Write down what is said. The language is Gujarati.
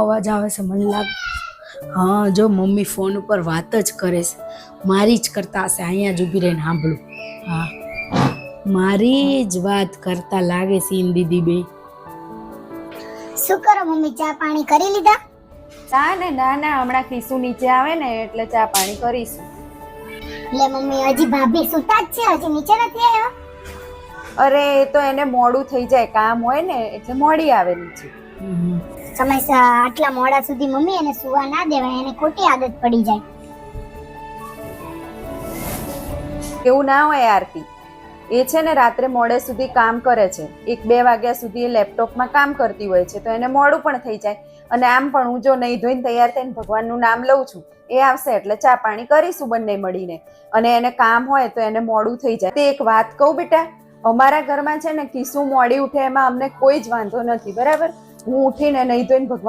અવાજ આવે છે મને લાગે. હા જો મમ્મી ફોન ઉપર વાત જ કરે છે, મારી જ કરતા હશે. અહીંયા જ ઊભી રહીને સાંભળું. હા મારી જ વાત કરતા લાગે છે ઈન દીદી બે. શું કરો મમ્મી, ચા પાણી કરી લીધા? ચા ને ના હમણાં ખીસુ નીચે આવે ને એટલે ચા પાણી કરીશું. લે મમ્મી, હજી ભાભી સુતા જ છે, હજી નીચે નથી આવ્યા? અરે એ તો એને મોડું થઈ જાય, કામ હોય ને એટલે મોડી આવે નીચે. સમયસર આટલા મોડા સુધી મમ્મી એને સુવા ના દેવાય, એને ખોટી આદત પડી જાય. એવું ના હોય આરતી, એ છે ને રાત્રે મોડે સુધી કામ કરે છે, 1-2 વાગ્યા સુધી એ લેપટોપમાં કામ કરતી હોય છે, તો એને મોડું પણ થઈ જાય. અને આમ પણ હું જો નહીં ધોઈને તૈયાર થઈને ભગવાનનું નામ લઉં છું, એ આવશે એટલે ચા પાણી કરીશું બંને મળીને. અને એને કામ હોય તો એને મોડું થઈ જાય. તે એક વાત કહું બેટા, અમારા ઘરમાં છે ને ખીસુ મોડી ઉઠે એમાં અમને કોઈ જ વાંધો નથી, બરાબર? હું ઉઠીને નહીં ધોઈને ભગવાન